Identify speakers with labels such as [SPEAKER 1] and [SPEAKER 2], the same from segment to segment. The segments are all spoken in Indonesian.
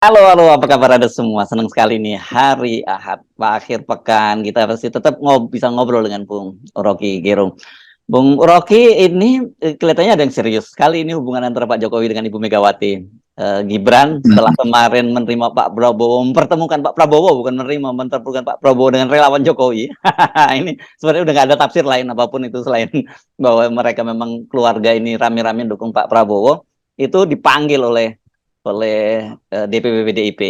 [SPEAKER 1] Halo, halo, apa kabar Anda semua? Senang sekali nih hari Ahad, akhir pekan kita pasti tetap bisa ngobrol dengan Bung Rocky Gerung. Bung Rocky ini kelihatannya ada yang serius sekali ini hubungan antara Pak Jokowi dengan Ibu Megawati. Gibran setelah kemarin menerima Pak Prabowo, mempertemukan Pak Prabowo, bukan menerima, mempertemukan Pak Prabowo dengan relawan Jokowi. Ini sebenarnya udah nggak ada tafsir lain apapun itu selain bahwa mereka memang keluarga ini rame-rame dukung Pak Prabowo. Itu dipanggil oleh DPP PDIP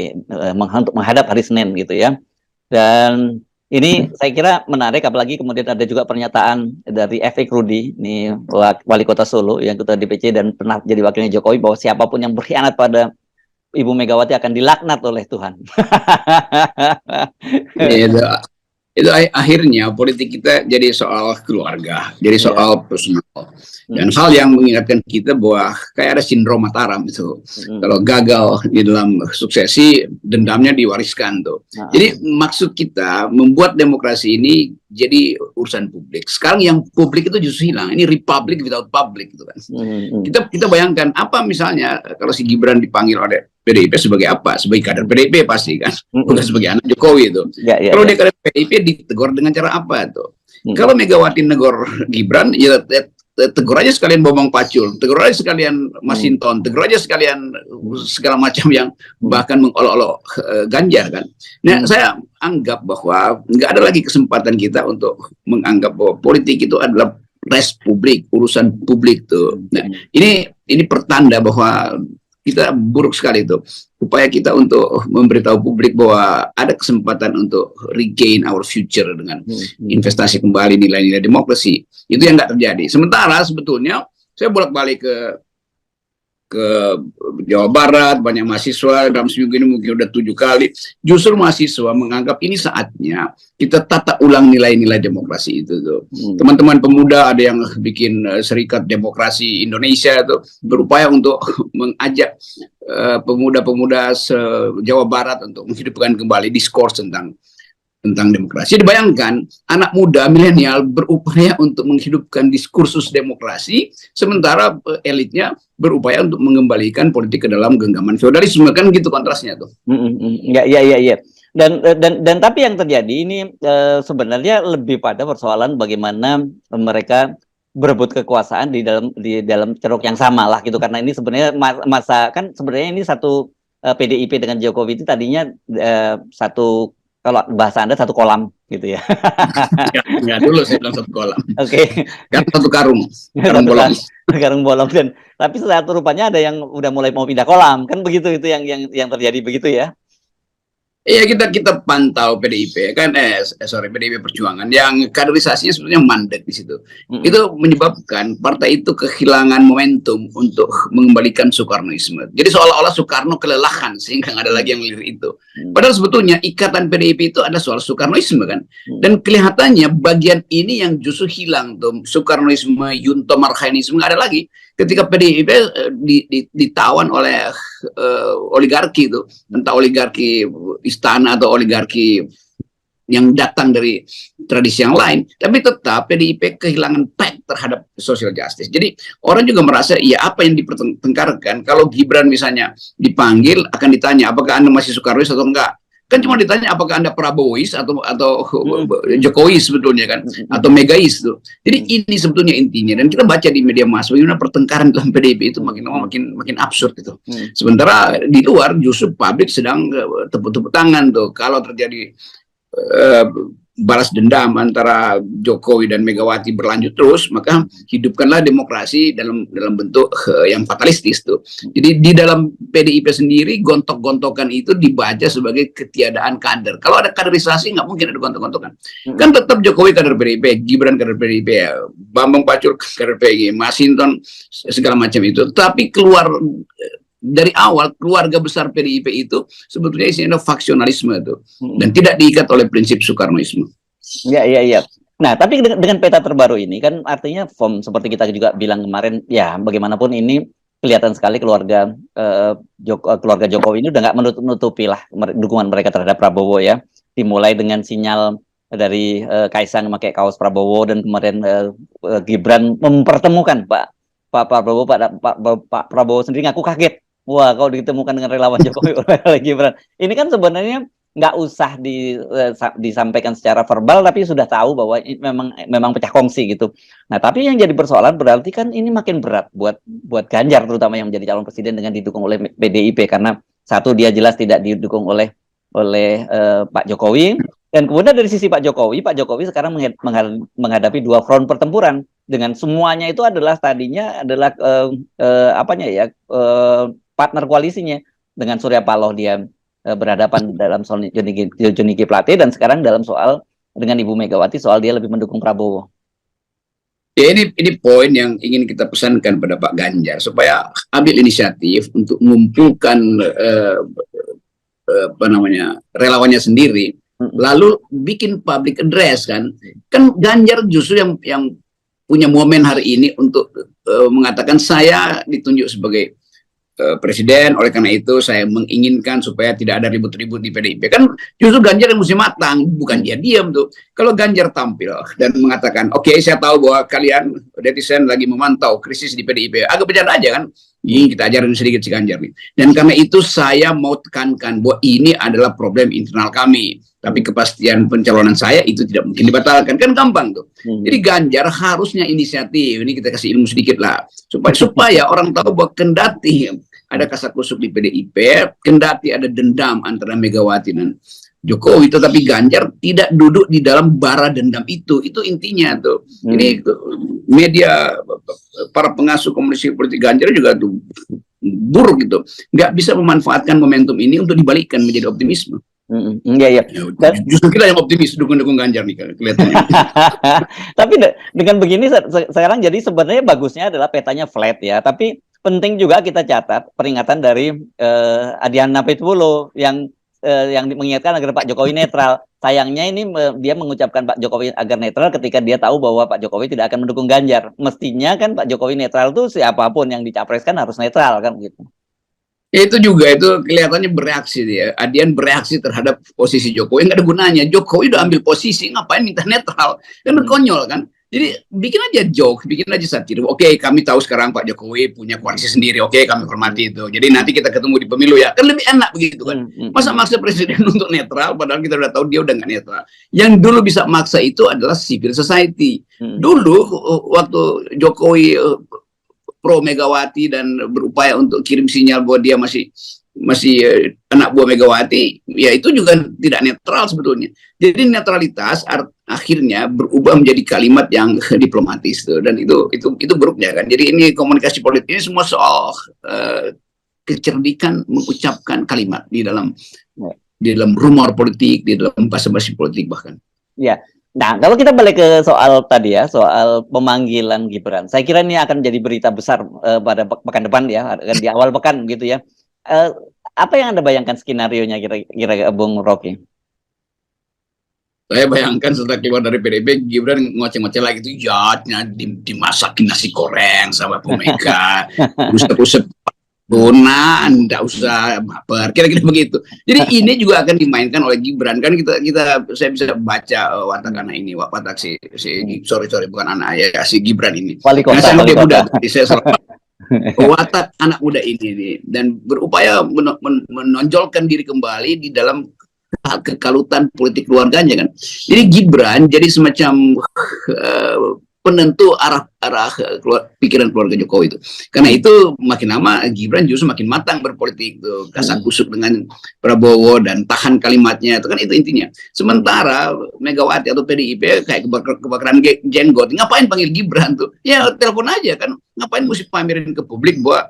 [SPEAKER 1] untuk menghadap hari Senin gitu ya. Dan ini saya kira menarik, apalagi kemudian ada juga pernyataan dari F.X. Rudi, ini wali kota Solo yang ketua DPC dan pernah jadi wakilnya Jokowi, bahwa siapapun yang berkhianat pada Ibu Megawati akan dilaknat oleh Tuhan.
[SPEAKER 2] Itu, akhirnya politik kita jadi soal keluarga, jadi
[SPEAKER 1] Yeah.
[SPEAKER 2] soal personal. Dan hal yang mengingatkan kita bahwa kayak ada sindrom Mataram itu. Kalau gagal di dalam suksesi, dendamnya diwariskan tuh. Jadi maksud kita membuat demokrasi ini jadi urusan publik. Sekarang yang publik itu justru hilang. Ini republic without public gitu kan. Kita bayangkan apa misalnya kalau si Gibran dipanggil oleh PDIP sebagai apa? Sebagai kader PDIP pasti kan, bukan sebagai anak Jokowi itu. Kalau dia kader PDIP ditegur dengan cara apa tuh? Kalau Megawati negor Gibran, ya tegur aja sekalian Bambang Pacul, tegur aja sekalian Masinton, tegur aja sekalian segala macam yang bahkan mengolok-olok Ganjar kan. Nah, saya anggap bahwa nggak ada lagi kesempatan kita untuk menganggap bahwa politik itu adalah res publik, urusan publik tuh. Nah, ini pertanda bahwa kita buruk sekali itu. Upaya kita untuk memberitahu publik bahwa ada kesempatan untuk regain our future dengan investasi kembali nilai-nilai demokrasi. Itu yang nggak terjadi. Sementara sebetulnya saya bolak-balik ke Jawa Barat, banyak mahasiswa dalam seminggu ini mungkin udah 7 kali. Justru mahasiswa menganggap ini saatnya kita tata ulang nilai-nilai demokrasi itu tuh. Teman-teman pemuda ada yang bikin Serikat Demokrasi Indonesia itu berupaya untuk mengajak pemuda-pemuda se-Jawa Barat untuk menghidupkan kembali diskurs tentang demokrasi. Dibayangkan anak muda milenial berupaya untuk menghidupkan diskursus demokrasi, sementara elitnya berupaya untuk mengembalikan politik ke dalam genggaman feodalisme, kan gitu kontrasnya tuh.
[SPEAKER 1] Ya. Dan tapi yang terjadi ini sebenarnya lebih pada persoalan bagaimana mereka berebut kekuasaan di dalam ceruk yang sama lah gitu, karena ini sebenarnya masa kan sebenarnya ini satu PDIP dengan Jokowi itu tadinya satu, kalau bahasa Anda, satu kolam gitu ya.
[SPEAKER 2] Enggak dulu saya bilang satu kolam.
[SPEAKER 1] Oke.
[SPEAKER 2] Kan satu karung bolong.
[SPEAKER 1] Karung bolong. Dan tapi satu rupanya ada yang udah mulai mau pindah kolam, kan begitu, itu yang terjadi begitu ya.
[SPEAKER 2] Iya, kita pantau PDIP kan PDIP Perjuangan yang kaderisasinya sebenarnya mandek di situ. Itu menyebabkan partai itu kehilangan momentum untuk mengembalikan Soekarnoisme. Jadi seolah-olah Soekarno kelelahan sehingga nggak ada lagi yang lirik itu. Padahal sebetulnya ikatan PDIP itu ada soal Soekarnoisme kan. Dan kelihatannya bagian ini yang justru hilang tuh, Soekarnoisme, Yunto Marhainisme nggak ada lagi. Ketika PDIP ditawan oleh oligarki itu, entah oligarki istana atau oligarki yang datang dari tradisi yang lain, tapi tetap PDIP kehilangan pek terhadap social justice. Jadi orang juga merasa, ya apa yang dipertengkarkan, kalau Gibran misalnya dipanggil akan ditanya apakah Anda masih Soekarnois atau enggak. Kan cuma ditanya apakah Anda Prabowois atau Jokowis sebetulnya kan, atau Megais tuh. Jadi ini sebetulnya intinya, dan kita baca di media massa bagaimana pertengkaran dalam PDIP itu makin lama makin absurd itu. Sementara di luar justru publik sedang tepuk-tepuk tangan tuh kalau terjadi balas dendam antara Jokowi dan Megawati berlanjut terus, maka hidupkanlah demokrasi dalam bentuk yang fatalistis tuh. Jadi di dalam PDIP sendiri gontok-gontokan itu dibaca sebagai ketiadaan kader. Kalau ada kaderisasi nggak mungkin ada gontok-gontokan. Kan tetap Jokowi kader PDIP, Gibran kader PDIP, Bambang Pacul kader PDIP, Masinton segala macam itu. Tapi keluar dari awal keluarga besar PDIP itu sebetulnya isinya faksionalisme itu dan tidak diikat oleh prinsip Soekarnoisme.
[SPEAKER 1] Ya. Nah, tapi dengan peta terbaru ini kan artinya seperti kita juga bilang kemarin, ya bagaimanapun ini kelihatan sekali keluarga Jokowi ini udah nggak menutupi lah dukungan mereka terhadap Prabowo ya. Dimulai dengan sinyal dari Kaisang memakai kaos Prabowo, dan kemarin Gibran mempertemukan Pak Prabowo sendiri ngaku kaget Wah, kalau ditemukan dengan relawan Jokowi oleh Gibran, ini kan sebenarnya nggak usah disampaikan secara verbal, tapi sudah tahu bahwa memang pecah kongsi gitu. Nah, tapi yang jadi persoalan berarti kan ini makin berat buat Ganjar, terutama yang menjadi calon presiden dengan didukung oleh PDIP, karena satu, dia jelas tidak didukung oleh Pak Jokowi, dan kemudian dari sisi Pak Jokowi sekarang menghadapi dua front pertempuran, dengan semuanya itu adalah tadinya adalah partner koalisinya. Dengan Surya Paloh dia berhadapan dalam soal Johnny G. Plate, dan sekarang dalam soal dengan Ibu Megawati soal dia lebih mendukung Prabowo.
[SPEAKER 2] Ya, ini poin yang ingin kita pesankan pada Pak Ganjar, supaya ambil inisiatif untuk mengumpulkan relawannya sendiri, lalu bikin public address kan Ganjar justru yang punya momen hari ini untuk mengatakan saya ditunjuk sebagai presiden, oleh karena itu saya menginginkan supaya tidak ada ribut-ribut di PDIP. Kan justru Ganjar yang mesti matang, bukan dia diam tuh. Kalau Ganjar tampil dan mengatakan, oke, saya tahu bahwa kalian netizen lagi memantau krisis di PDIP, agak bercanda aja kan. Ini kita ajarin sedikit si Ganjar nih. Dan karena itu saya mau tekankan bahwa ini adalah problem internal kami. Tapi kepastian pencalonan saya itu tidak mungkin dibatalkan. Kan gampang tuh. Jadi Ganjar harusnya inisiatif. Ini kita kasih ilmu sedikit lah. Supaya orang tahu bahwa kendati ada kasakusuk di PDIP, kendati ada dendam antara Megawati dan Jokowi, tetapi Ganjar tidak duduk di dalam bara dendam itu intinya tuh. Ini media, para pengasuh komunikasi politik Ganjar juga tuh buruk gitu, nggak bisa memanfaatkan momentum ini untuk dibalikkan menjadi optimisme.
[SPEAKER 1] Iya.
[SPEAKER 2] Justru kita yang optimis dukung Ganjar nih kelihatannya.
[SPEAKER 1] Tapi dengan begini sekarang jadi sebenarnya bagusnya adalah petanya flat ya, tapi penting juga kita catat peringatan dari Adiana Pitbulo yang mengingatkan agar Pak Jokowi netral. Sayangnya ini dia mengucapkan Pak Jokowi agar netral ketika dia tahu bahwa Pak Jokowi tidak akan mendukung Ganjar. Mestinya kan Pak Jokowi netral tuh siapapun yang dicapreskan harus netral kan gitu.
[SPEAKER 2] Ya, itu juga itu kelihatannya bereaksi dia. Adian bereaksi terhadap posisi Jokowi, nggak ada gunanya. Jokowi udah ambil posisi, ngapain minta netral? Kan konyol kan. Jadi bikin aja joke, bikin aja satir. Oke, kami tahu sekarang Pak Jokowi punya koalisi sendiri. Oke, kami hormati itu. Jadi nanti kita ketemu di pemilu ya. Kan lebih enak begitu kan. Masa maksa presiden untuk netral, padahal kita udah tahu dia udah nggak netral. Yang dulu bisa maksa itu adalah civil society. Dulu waktu Jokowi pro Megawati dan berupaya untuk kirim sinyal bahwa dia masih anak buah Megawati, ya itu juga tidak netral sebetulnya. Jadi netralitas akhirnya berubah menjadi kalimat yang diplomatis tuh, dan itu buruknya kan. Jadi ini komunikasi politik ini semua soal kecerdikan mengucapkan kalimat di dalam rumor politik, di dalam basa-basi politik bahkan.
[SPEAKER 1] Ya. Nah, kalau kita balik ke soal tadi ya, soal pemanggilan Gibran, saya kira ini akan jadi berita besar pada pekan depan ya, di awal pekan gitu ya. Apa yang Anda bayangkan skenario-nya kira-kira Bung Rocky?
[SPEAKER 2] Saya bayangkan setelah keluar dari PDIP, Gibran ngoceh-ngoceh lagi tuh, ya dimasakin nasi goreng sama Bu Mega, usap-usap Bona, Anda usah baper, kira-kira begitu. Jadi ini juga akan dimainkan oleh Gibran kan. Saya bisa baca watak anak ini, watak sorry bukan anak ya, si Gibran ini.
[SPEAKER 1] Wali kota,
[SPEAKER 2] saya muda, saya watak anak muda ini dan berupaya menonjolkan diri kembali di dalam kekalutan politik keluarganya kan. Jadi Gibran jadi semacam penentu arah pikiran keluarga Jokowi itu. Karena itu makin lama Gibran justru makin matang berpolitik tuh, kasak-kusuk dengan Prabowo dan tahan kalimatnya, itu kan itu intinya. Sementara Megawati atau PDIP kayak kebakaran jenggot, ngapain panggil Gibran tuh? Ya telepon aja kan, ngapain mesti pamerin ke publik bahwa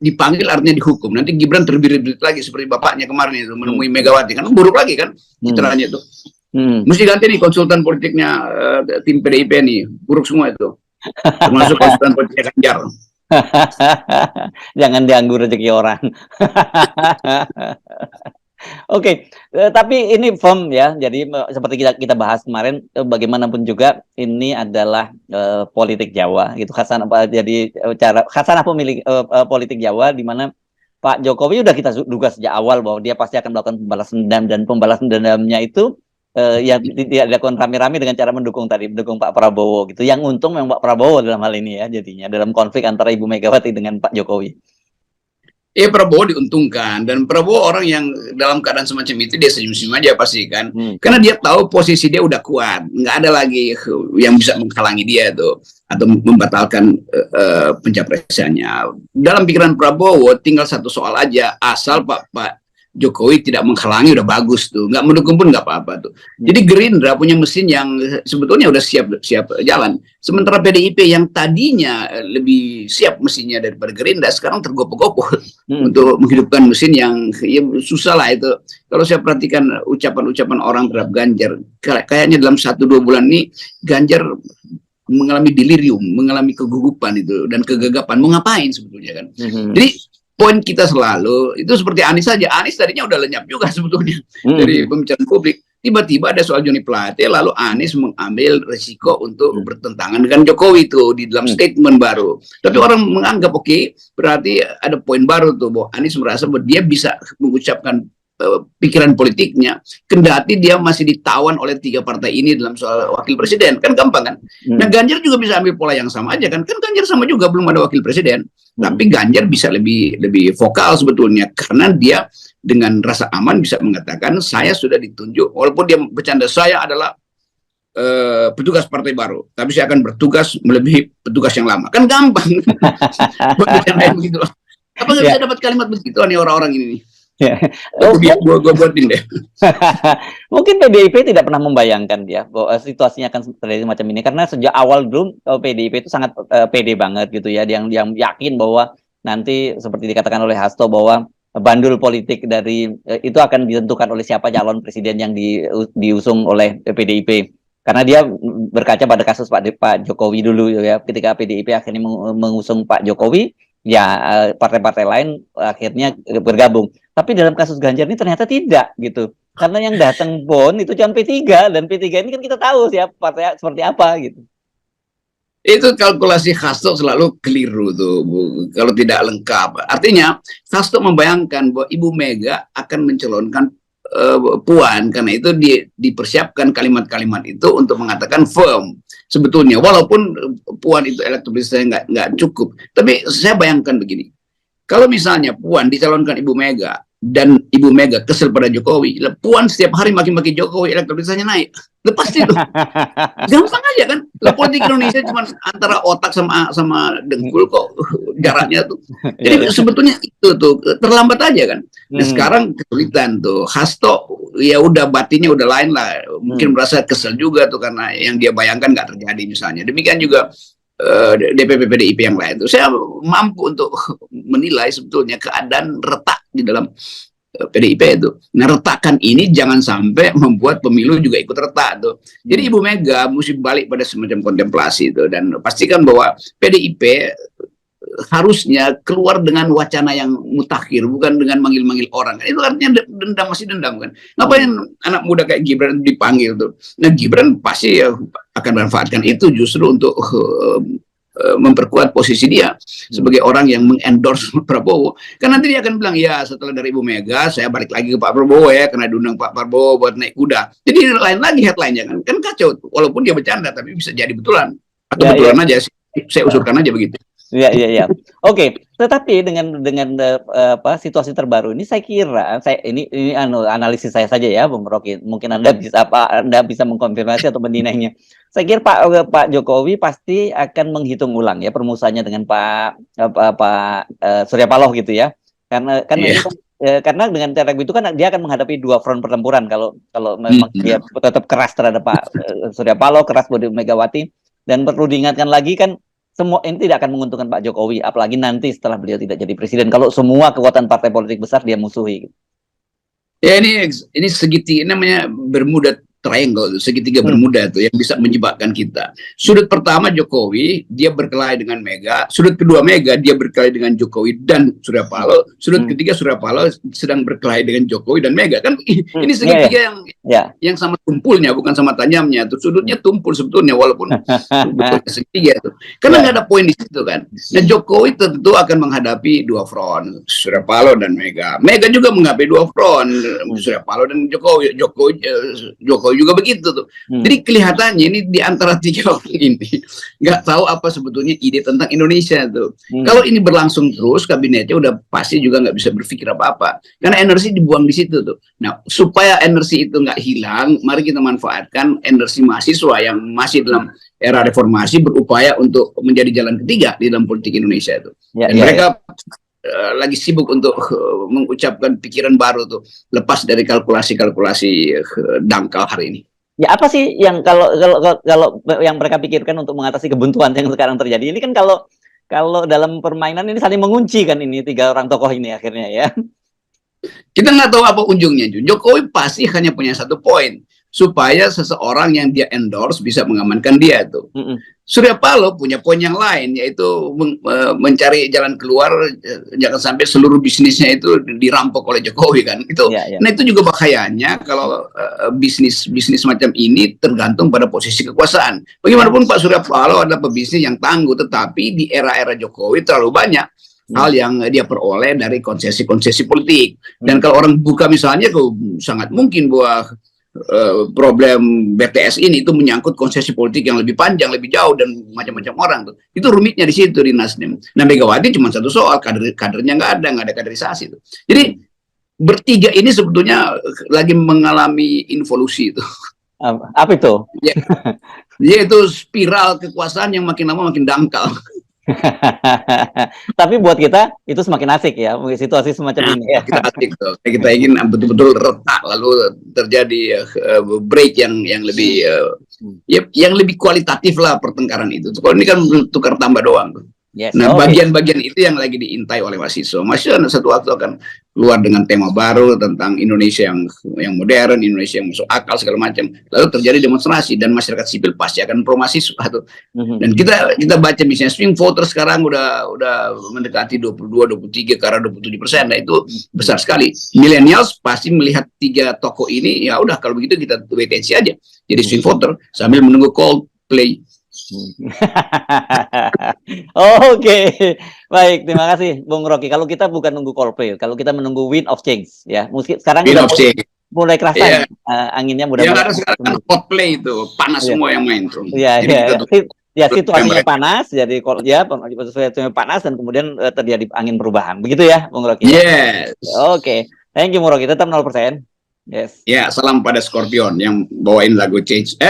[SPEAKER 2] dipanggil artinya dihukum. Nanti Gibran terbirit-birit lagi seperti bapaknya kemarin itu menemui Megawati kan, buruk lagi kan citranya tuh. Mesti ganti nih konsultan politiknya tim PDIP nih, buruk semua itu, termasuk konsultan politiknya Ganjar.
[SPEAKER 1] Jangan dianggur rezeki orang. Oke, tapi ini firm ya. Jadi seperti kita bahas kemarin, bagaimanapun juga ini adalah politik Jawa gitu. Jadi khasanah pemilik politik Jawa, di mana Pak Jokowi udah kita duga sejak awal bahwa dia pasti akan melakukan pembalasan dendam, dan pembalasan dendamnya itu yang tidak dilakukan rame-rame dengan cara mendukung Pak Prabowo gitu. Yang untung memang Pak Prabowo dalam hal ini ya, jadinya dalam konflik antara Ibu Megawati dengan Pak Jokowi.
[SPEAKER 2] Prabowo diuntungkan, dan Prabowo orang yang dalam keadaan semacam itu dia senyum-senyum aja pasti kan, karena dia tahu posisi dia udah kuat, nggak ada lagi yang bisa menghalangi dia tuh atau membatalkan pencapresannya. Dalam pikiran Prabowo tinggal satu soal aja, asal Pak Jokowi tidak menghalangi udah bagus tuh, nggak mendukung pun nggak apa-apa tuh. Jadi Gerindra punya mesin yang sebetulnya udah siap jalan. Sementara PDIP yang tadinya lebih siap mesinnya daripada Gerindra sekarang tergopoh-gopoh untuk menghidupkan mesin yang ya, susah lah itu. Kalau saya perhatikan ucapan-ucapan orang terhadap Ganjar, kayaknya dalam 1-2 bulan ini Ganjar mengalami delirium, mengalami kegugupan itu dan kegagapan. Mau ngapain sebetulnya kan? Jadi poin kita selalu itu seperti Anies saja. Anies tadinya udah lenyap juga sebetulnya dari pembicaraan publik. Tiba-tiba ada soal Joni Plate, lalu Anies mengambil risiko untuk bertentangan dengan Jokowi itu di dalam statement baru. Tapi orang menganggap oke, berarti ada poin baru tuh bahwa Anies merasa bahwa dia bisa mengucapkan pikiran politiknya, kendati dia masih ditawan oleh 3 partai ini dalam soal wakil presiden, kan gampang kan? Nah Ganjar juga bisa ambil pola yang sama aja kan Ganjar sama juga belum ada wakil presiden, tapi Ganjar bisa lebih vokal sebetulnya karena dia dengan rasa aman bisa mengatakan saya sudah ditunjuk, walaupun dia bercanda saya adalah petugas partai baru, tapi saya akan bertugas melebihi petugas yang lama, kan gampang. Bercanda begitu. Apa nggak bisa dapat kalimat begitu nih orang-orang ini? Gua buatin deh.
[SPEAKER 1] Mungkin PDIP tidak pernah membayangkan ya bahwa situasinya akan terjadi macam ini karena sejak awal dulu PDIP itu sangat pede banget gitu ya, yang yakin bahwa nanti seperti dikatakan oleh Hasto bahwa bandul politik dari itu akan ditentukan oleh siapa calon presiden yang diusung oleh PDIP. Karena dia berkaca pada kasus Pak Jokowi dulu ya, ketika PDIP akhirnya mengusung Pak Jokowi, ya partai-partai lain akhirnya bergabung. Tapi dalam kasus Ganjar ini ternyata tidak gitu. Karena yang datang pun itu cuma P3, dan P3 ini kan kita tahu siapa partai seperti apa gitu.
[SPEAKER 2] Itu kalkulasi Hasto selalu keliru tuh, Bu, kalau tidak lengkap. Artinya Hasto membayangkan bahwa Ibu Mega akan mencalonkan Puan, karena itu dipersiapkan kalimat-kalimat itu untuk mengatakan firm sebetulnya, walaupun Puan itu elektabilitasnya nggak cukup. Tapi saya bayangkan begini, kalau misalnya Puan dicalonkan Ibu Mega dan Ibu Mega kesel pada Jokowi, Puan setiap hari maki-maki Jokowi, elektabilitasnya naik. Lepas itu gampang aja kan. Politik Indonesia cuma antara otak sama dengkul kok jaraknya tuh. Jadi sebetulnya itu tuh terlambat aja kan. Nah sekarang kesulitan tuh. Hasto ya udah batinnya udah lain lah. Mungkin merasa kesel juga tuh karena yang dia bayangkan nggak terjadi misalnya. Demikian juga DPP PDIP yang lain tuh. Saya mampu untuk menilai sebetulnya keadaan retak di dalam PDIP itu. Nah retakan ini jangan sampai membuat pemilu juga ikut retak tuh. Jadi Ibu Mega mesti balik pada semacam kontemplasi itu dan pastikan bahwa PDIP harusnya keluar dengan wacana yang mutakhir, bukan dengan manggil-manggil orang. Itu artinya dendam, masih dendam kan. Ngapain anak muda kayak Gibran dipanggil tuh? Nah Gibran pasti akan manfaatkan itu justru untuk memperkuat posisi dia sebagai orang yang mengendorse Prabowo. Kan nanti dia akan bilang, ya setelah dari Ibu Mega, saya balik lagi ke Pak Prabowo ya, karena diundang Pak Prabowo buat naik kuda. Jadi lain lagi headline-nya kan kacau. Walaupun dia bercanda, tapi bisa jadi betulan. Atau betulan aja, saya usulkan aja begitu.
[SPEAKER 1] Iya. Oke, tetapi dengan situasi terbaru ini saya kira ini analisis saya saja ya, Bung Rocky. Mungkin Anda bisa mengkonfirmasi atau mendinainya. Saya kira Pak Jokowi pasti akan menghitung ulang ya permusuhannya dengan Pak Surya Paloh gitu ya. Karena karena dengan cara begitu kan dia akan menghadapi 2 front pertempuran kalau memang dia tetap keras terhadap Pak Surya Paloh, keras pada Megawati, dan perlu diingatkan lagi kan semua ini tidak akan menguntungkan Pak Jokowi, apalagi nanti setelah beliau tidak jadi presiden. Kalau semua kekuatan partai politik besar dia musuhi.
[SPEAKER 2] Ya ini segitiga namanya Bermuda Triangle, segitiga Bermuda itu yang bisa menyebabkan kita. Sudut pertama Jokowi, dia berkelahi dengan Mega. Sudut kedua Mega, dia berkelahi dengan Jokowi dan Surya Paloh. Sudut ketiga Surya Paloh sedang berkelahi dengan Jokowi dan Mega. Kan ini segitiga yang sama tumpulnya, bukan sama tajamnya. Tuh sudutnya tumpul sebetulnya, walaupun betulnya segitiga itu. Karena nggak ada poin di situ kan. Nah Jokowi tentu akan menghadapi 2 front, Surya Paloh dan Mega. Mega juga menghadapi 2 front, Surya Paloh dan Jokowi Jokowi juga begitu tuh. Jadi kelihatannya ini di antara tiga orang ini nggak tahu apa sebetulnya ide tentang Indonesia tuh. Kalau ini berlangsung terus, kabinetnya udah pasti juga nggak bisa berpikir apa-apa. Karena energi dibuang di situ tuh. Nah, supaya energi itu nggak hilang, mari kita manfaatkan energi mahasiswa yang masih dalam era reformasi berupaya untuk menjadi jalan ketiga di dalam politik Indonesia itu. Dan mereka lagi sibuk untuk mengucapkan pikiran baru tuh, lepas dari kalkulasi-kalkulasi dangkal hari ini.
[SPEAKER 1] Ya apa sih yang kalau yang mereka pikirkan untuk mengatasi kebuntuan yang sekarang terjadi? Ini kan kalau dalam permainan ini saling mengunci kan, ini tiga orang tokoh ini akhirnya ya.
[SPEAKER 2] Kita nggak tahu apa ujungnya. Jokowi pasti hanya punya satu poin, supaya seseorang yang dia endorse bisa mengamankan dia tuh. Surya Paloh punya poin yang lain, yaitu mencari jalan keluar, jangan sampai seluruh bisnisnya itu dirampok oleh Jokowi kan. Itu, nah itu juga bahayanya kalau bisnis macam ini tergantung pada posisi kekuasaan. Bagaimanapun Pak Surya Paloh adalah pebisnis yang tangguh, tetapi di era-era Jokowi terlalu banyak hal yang dia peroleh dari konsesi-konsesi politik. Dan kalau orang buka misalnya, sangat mungkin bahwa problem BTS ini itu menyangkut konsesi politik yang lebih panjang, lebih jauh, dan macam-macam orang tuh. Itu rumitnya di situ di Nasdem. Nah, Megawati cuma satu soal, kadernya nggak ada kaderisasi tuh. Jadi bertiga ini sebetulnya lagi mengalami involusi itu.
[SPEAKER 1] Apa itu?
[SPEAKER 2] Yaitu spiral kekuasaan yang makin lama makin dangkal.
[SPEAKER 1] Tapi buat kita itu semakin asik ya, situasi semacam ini ya.
[SPEAKER 2] Kita asik tuh. Kita ingin betul-betul retak, lalu terjadi break yang lebih yang lebih kualitatif lah pertengkaran itu. Kalau ini kan tukar tambah doang tuh. Nah, bagian-bagian itu yang lagi diintai oleh mahasiswa. Mahasiswa satu waktu akan keluar dengan tema baru tentang Indonesia yang modern, Indonesia yang masuk akal segala macam. Lalu terjadi demonstrasi dan masyarakat sipil pasti akan pro mahasiswa tuh. Dan kita baca misalnya swing voter sekarang udah mendekati 22, 23 ke arah 27%. Nah, itu besar sekali. Millennials pasti melihat tiga tokoh ini, ya udah kalau begitu kita wait and see aja. Jadi swing voter sambil menunggu Coldplay.
[SPEAKER 1] Oke, baik, terima kasih Bung Rocky. Kalau kita bukan nunggu Coldplay, kalau kita menunggu wind of change ya. Mungkin sekarang mulai kerasa anginnya mudah-mudahan.
[SPEAKER 2] Yang ada sekarang kan Coldplay itu panas semua yang main tuh.
[SPEAKER 1] Ya, situasinya panas, jadi situasinya panas dan kemudian terjadi angin perubahan. Begitu ya, Bung Rocky?
[SPEAKER 2] Yes.
[SPEAKER 1] Oke. Thank you, Bung Rocky. Tetap 0%. Yes.
[SPEAKER 2] Ya, salam pada Scorpion yang bawain lagu Change.